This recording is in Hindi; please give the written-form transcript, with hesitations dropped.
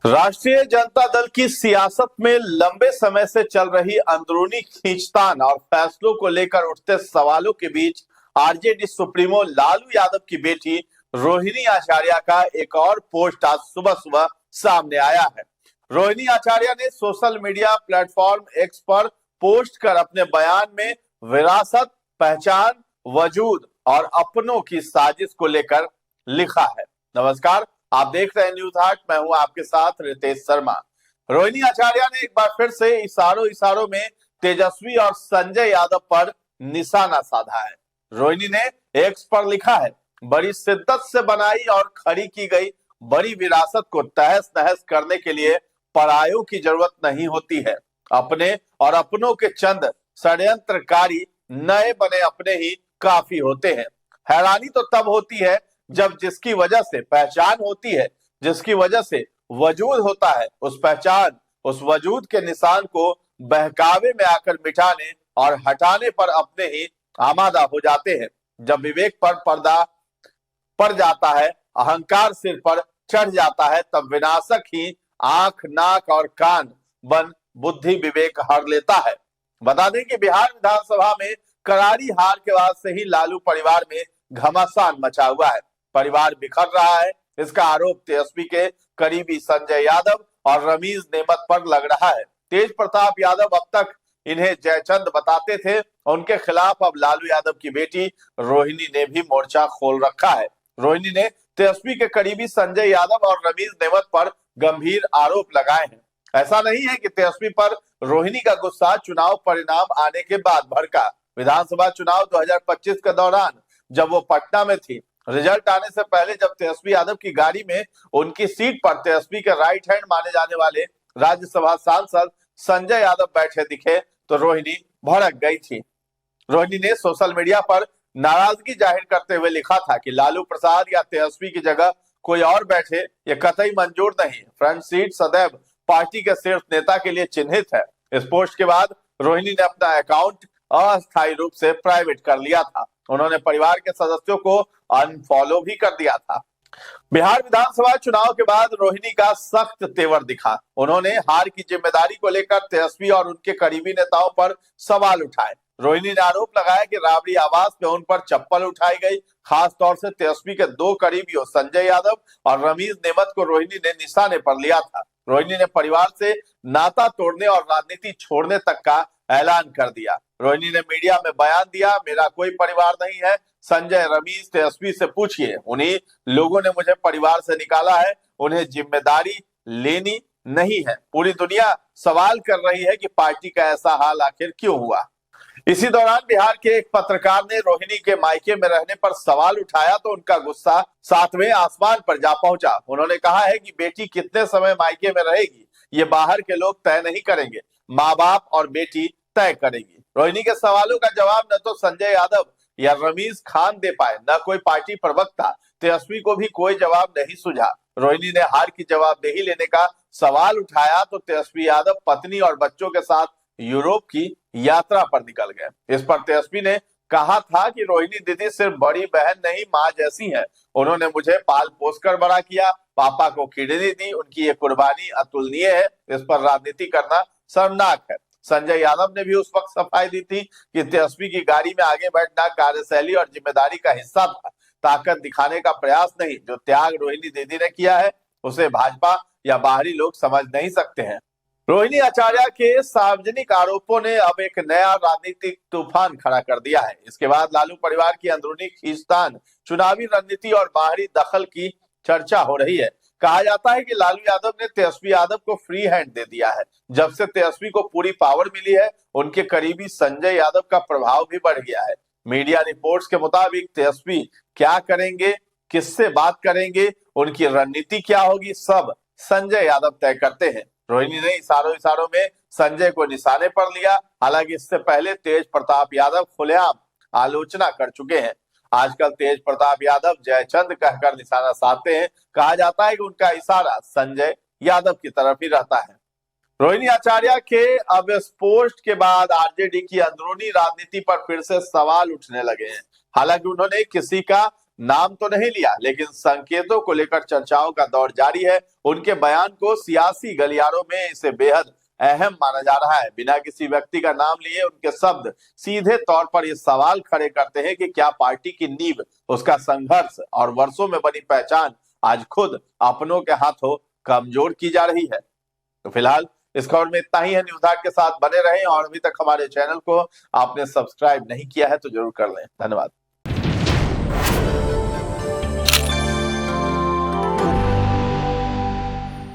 राष्ट्रीय जनता दल की सियासत में लंबे समय से चल रही अंदरूनी खींचतान और फैसलों को लेकर उठते सवालों के बीच आरजेडी सुप्रीमो लालू यादव की बेटी रोहिणी आचार्य का एक और पोस्ट आज सुबह सुबह सामने आया है। रोहिणी आचार्य ने सोशल मीडिया प्लेटफॉर्म एक्स पर पोस्ट कर अपने बयान में विरासत, पहचान, वजूद और अपनों की साजिश को लेकर लिखा है। नमस्कार, आप देख रहे हैं न्यूज हाट। मैं हूं आपके साथ रितेश शर्मा। रोहिणी आचार्य ने एक बार फिर से इशारों में तेजस्वी और संजय यादव पर निशाना साधा है। रोहिणी ने एक्स पर लिखा है, बड़ी शिद्दत से बनाई और खड़ी की गई बड़ी विरासत को तहस नहस करने के लिए परायों की जरूरत नहीं होती है। अपने और अपनों के चंद षड्यंत्रकारी नए बने अपने ही काफी होते हैं। हैरानी तो तब होती है जब जिसकी वजह से पहचान होती है, जिसकी वजह से वजूद होता है, उस पहचान, उस वजूद के निशान को बहकावे में आकर मिटाने और हटाने पर अपने ही आमादा हो जाते हैं। जब विवेक पर पर्दा पड़ जाता है, अहंकार सिर पर चढ़ जाता है, तब विनाशक ही आंख, नाक और कान बन बुद्धि विवेक हर लेता है। बता दें कि बिहार विधानसभा में करारी हार के बाद से ही लालू परिवार में घमासान मचा हुआ है। परिवार बिखर रहा है, इसका आरोप तेजस्वी के करीबी संजय यादव और रमीज नेमत पर लग रहा है। तेज प्रताप यादव अब तक इन्हें जयचंद बताते थे, उनके खिलाफ अब लालू यादव की बेटी रोहिणी ने भी मोर्चा खोल रखा है। रोहिणी ने तेजस्वी के करीबी संजय यादव और रमीज नेमत पर गंभीर आरोप लगाए हैं। ऐसा नहीं है कि तेजस्वी पर रोहिणी का गुस्सा चुनाव परिणाम आने के बाद भड़का। विधानसभा चुनाव 2025 के दौरान जब वो पटना में थी, रिजल्ट आने से पहले जब तेजस्वी यादव की गाड़ी में उनकी सीट पर तेजस्वी के राइट हैंड माने जाने वाले राज्यसभा सांसद संजय यादव बैठे दिखे तो रोहिणी भड़क गई थी। रोहिणी ने सोशल मीडिया पर नाराजगी जाहिर करते हुए लिखा था कि लालू प्रसाद या तेजस्वी की जगह कोई और बैठे, ये कतई मंजूर नहीं। फ्रंट सीट सदैव पार्टी के शीर्ष नेता के लिए चिन्हित है। इस पोस्ट के बाद रोहिणी ने अपना अकाउंट अस्थायी रूप से प्राइवेट कर लिया था। उन्होंने परिवार के सदस्यों को अनफॉलो भी कर दिया था। बिहार विधानसभा चुनाव के बाद रोहिणी का सख्त तेवर दिखा। उन्होंने हार की जिम्मेदारी को लेकर तेजस्वी और उनके करीबी नेताओं पर सवाल उठाए। रोहिणी ने आरोप लगाया कि राबड़ी आवास में उन पर चप्पल उठाई गई। खास तौर से तेजस्वी के दो करीबियों संजय यादव और रमीज नेमत को रोहिणी ने निशाने पर लिया था। रोहिणी ने परिवार से नाता तोड़ने और राजनीति छोड़ने तक का ऐलान कर दिया। रोहिणी ने मीडिया में बयान दिया, मेरा कोई परिवार नहीं है। संजय, रमीज, तेजस्वी से पूछिए, उन्हीं लोगों ने मुझे परिवार से निकाला है, उन्हें जिम्मेदारी लेनी नहीं है। पूरी दुनिया सवाल कर रही है कि पार्टी का ऐसा हाल आखिर क्यों हुआ। इसी दौरान बिहार के एक पत्रकार ने रोहिणी के मायके में रहने पर सवाल उठाया तो उनका गुस्सा सातवें आसमान पर जा पहुंचा। उन्होंने कहा है कि बेटी कितने समय मायके में रहेगी ये बाहर के लोग तय नहीं करेंगे, माँ बाप और बेटी तय करेगी। रोहिणी के सवालों का जवाब न तो संजय यादव या रमीज खान दे पाए, न कोई पार्टी प्रवक्ता। तेजस्वी को भी कोई जवाब नहीं सूझा। रोहिणी ने हार की जवाबदेही लेने का सवाल उठाया तो तेजस्वी यादव पत्नी और बच्चों के साथ यूरोप की यात्रा पर निकल गए। इस पर तेजस्वी ने कहा था कि रोहिणी दीदी सिर्फ बड़ी बहन नहीं, माँ जैसी है। उन्होंने मुझे पाल पोस कर बड़ा किया, पापा को किडनी दी, उनकी ये कुर्बानी अतुलनीय है। इस पर राजनीति करना शर्मनाक है। संजय यादव ने भी उस वक्त सफाई दी थी कि तेजस्वी की गाड़ी में आगे बैठना कार्यशैली और जिम्मेदारी का हिस्सा था, ताकत दिखाने का प्रयास नहीं। जो त्याग रोहिणी दीदी ने किया है उसे भाजपा या बाहरी लोग समझ नहीं सकते हैं। रोहिणी आचार्य के सार्वजनिक आरोपों ने अब एक नया राजनीतिक तूफान खड़ा कर दिया है। इसके बाद लालू परिवार की अंदरूनी खींचतान, चुनावी रणनीति और बाहरी दखल की चर्चा हो रही है। कहा जाता है कि लालू यादव ने तेजस्वी यादव को फ्री हैंड दे दिया है। जब से तेजस्वी को पूरी पावर मिली है, उनके करीबी संजय यादव का प्रभाव भी बढ़ गया है। मीडिया रिपोर्ट्स के मुताबिक तेजस्वी क्या करेंगे, किससे बात करेंगे, उनकी रणनीति क्या होगी, सब संजय यादव तय करते हैं। रोहिणी ने इशारों में संजय को निशाने पर लिया। हालांकि इससे पहले तेज प्रताप यादव खुलेआम आलोचना कर चुके हैं। आजकल तेज प्रताप यादव जयचंद कहकर निशाना साधते हैं। कहा जाता है कि उनका इशारा संजय यादव की तरफ ही रहता है। रोहिणी आचार्य के अब इस पोस्ट के बाद आरजेडी की अंदरूनी राजनीति पर फिर से सवाल उठने लगे हैं। हालांकि उन्होंने किसी का नाम तो नहीं लिया, लेकिन संकेतों को लेकर चर्चाओं का दौर जारी है। उनके बयान को सियासी गलियारों में इसे बेहद अहम माना जा रहा है। बिना किसी व्यक्ति का नाम लिए उनके शब्द सीधे तौर पर ये सवाल खड़े करते हैं कि क्या पार्टी की नींव, उसका संघर्ष और वर्षों में बनी पहचान आज खुद अपनों के हाथों कमजोर की जा रही है। तो फिलहाल इस खबर में इतना ही है। न्यूज़ 8 के साथ बने रहें और अभी तक हमारे चैनल को आपने सब्सक्राइब नहीं किया है तो जरूर कर लें। धन्यवाद।